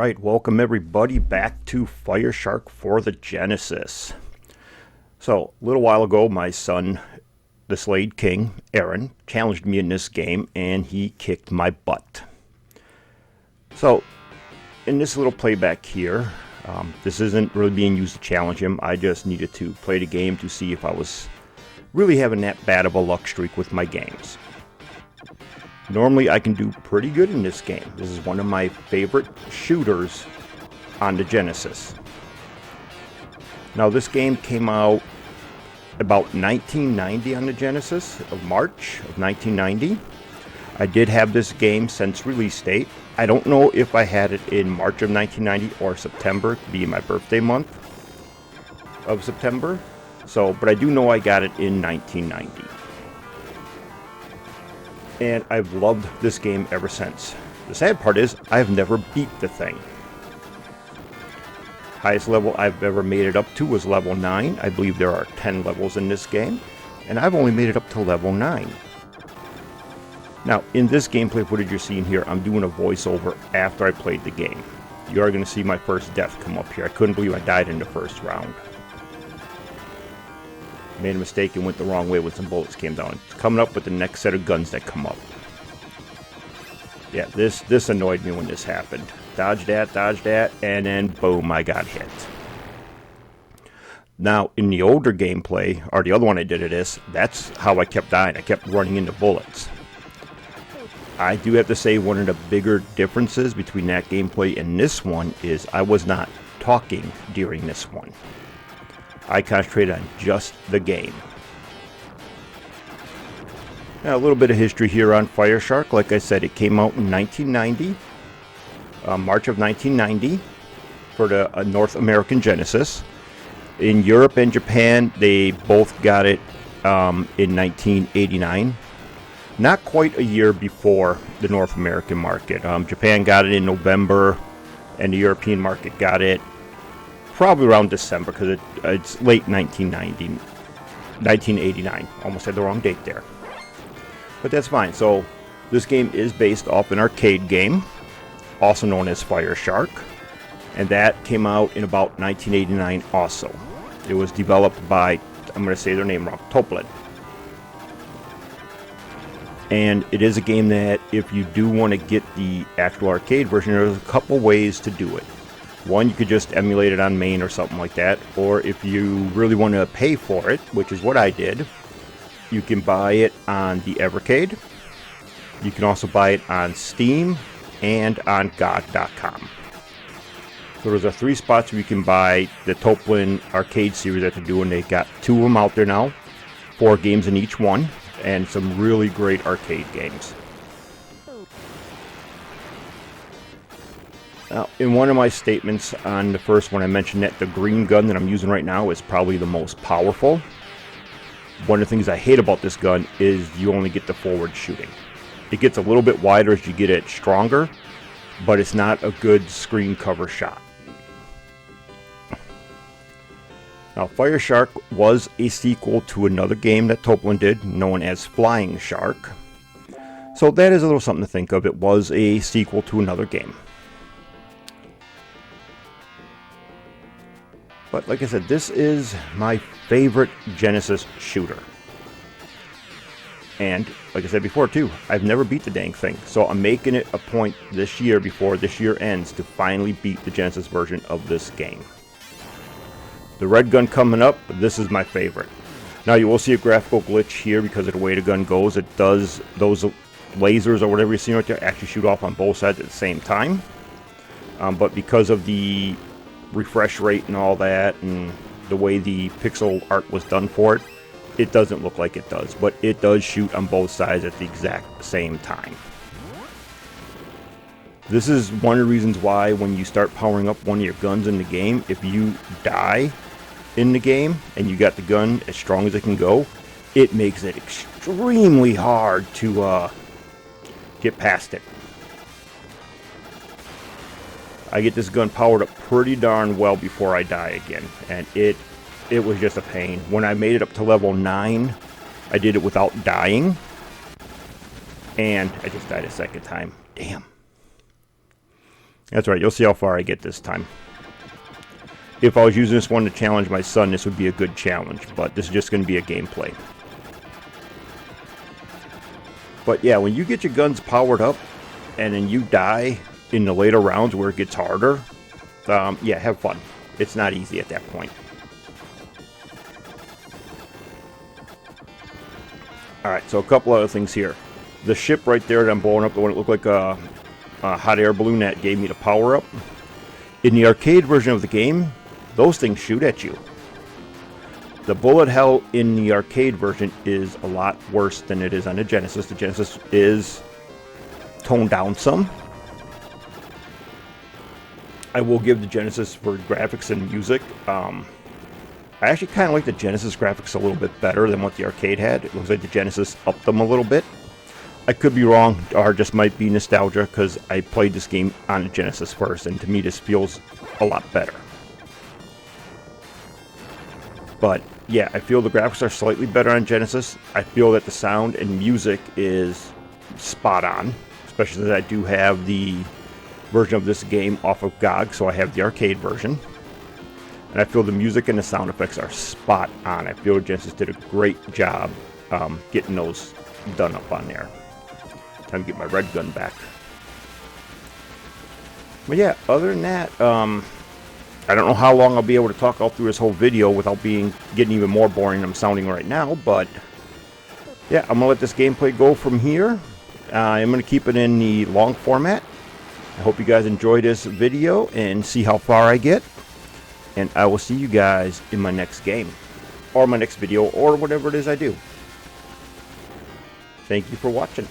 Alright, welcome everybody back to Fireshark for the Genesis. So, a little while ago, my son, the Slade King, Aaron, challenged me in this game, and he kicked my butt. So, in this little playback here, this isn't really being used to challenge him. I just needed to play the game to see if I was really having that bad of a luck streak with my games. Normally I can do pretty good in this game. This is one of my favorite shooters on the Genesis. Now this game came out about 1990 on the Genesis, of March of 1990. I did have this game since release date. I don't know if I had it in March of 1990 or September, being my birthday month of September. But I do know I got it in 1990. And I've loved this game ever since. The sad part is, I've never beat the thing. Highest level I've ever made it up to was level 9. I believe there are 10 levels in this game, and I've only made it up to level 9. Now, in this gameplay footage you're seeing here, I'm doing a voiceover after I played the game. You are going to see my first death come up here. I couldn't believe I died in the first round. Made a mistake and went the wrong way when some bullets came down. It's coming up with the next set of guns that come up. Yeah, this annoyed me when this happened. Dodge that, and then boom, I got hit. Now, in the older gameplay, or the other one I did of this, that's how I kept dying. I kept running into bullets. I do have to say one of the bigger differences between that gameplay and this one is I was not talking during this one. I concentrated on just the game. Now, a little bit of history here on Fireshark. Like I said, it came out in 1990, March of 1990, for the North American Genesis. In Europe and Japan, they both got it in 1989. Not quite a year before the North American market. Japan got it in November, and the European market got it probably around December, because it's late 1989. Almost had the wrong date there. But that's fine. So this game is based off an arcade game, also known as Fireshark. And that came out in about 1989 also. It was developed by, I'm going to say their name wrong, Toplin. And it is a game that if you do want to get the actual arcade version, there's a couple ways to do it. One, you could just emulate it on MAME or something like that, or if you really want to pay for it, which is what I did, you can buy it on the Evercade. You can also buy it on Steam and on GOG.com. So there's 3 spots where you can buy the Toplin arcade series that they're doing. They got 2 of them out there now, 4 games in each one, and some really great arcade games. Now, in one of my statements on the first one, I mentioned that the green gun that I'm using right now is probably the most powerful. One of the things I hate about this gun is you only get the forward shooting. It gets a little bit wider as you get it stronger, but it's not a good screen cover shot. Now, Fireshark was a sequel to another game that Toplin did, known as Flying Shark. So that is a little something to think of. It was a sequel to another game. But like I said, this is my favorite Genesis shooter. And like I said before too, I've never beat the dang thing. So I'm making it a point this year, before this year ends, to finally beat the Genesis version of this game. The red gun coming up, this is my favorite. Now you will see a graphical glitch here because of the way the gun goes. It does, those lasers or whatever you see right there actually shoot off on both sides at the same time. But because of the refresh rate and all that, and the way the pixel art was done for it, it doesn't look like it does, but it does shoot on both sides at the exact same time. This is one of the reasons why when you start powering up one of your guns in the game, if you die in the game and you got the gun as strong as it can go, it makes it extremely hard to get past it. I get this gun powered up pretty darn well before I die again, and it was just a pain. When I made it up to level 9, I did it without dying, and I just died a second time. Damn. That's right, you'll see how far I get this time. If I was using this one to challenge my son, this would be a good challenge, but this is just going to be a gameplay. But yeah, when you get your guns powered up and then you die in the later rounds where it gets harder, yeah, have fun. It's not easy at that point. Alright, so a couple other things here. The ship right there that I'm blowing up, the one that looked like a hot air balloon that gave me the power up. In the arcade version of the game, those things shoot at you. The bullet hell in the arcade version is a lot worse than it is on the Genesis. The Genesis is toned down some. I will give the Genesis for graphics and music. I actually kind of like the Genesis graphics a little bit better than what the arcade had. It looks like the Genesis upped them a little bit. I could be wrong, or just might be nostalgia, because I played this game on the Genesis first, and to me this feels a lot better. But yeah, I feel the graphics are slightly better on Genesis. I feel that the sound and music is spot on, especially since I do have the version of this game off of GOG, so I have the arcade version. And I feel the music and the sound effects are spot on. I feel Genesis did a great job getting those done up on there. Time to get my red gun back. But yeah, other than that, I don't know how long I'll be able to talk all through this whole video without getting even more boring than I'm sounding right now, but yeah, I'm going to let this gameplay go from here. I'm going to keep it in the long format. I hope you guys enjoy this video and see how far I get. And I will see you guys in my next game, or my next video, or whatever it is I do. Thank you for watching.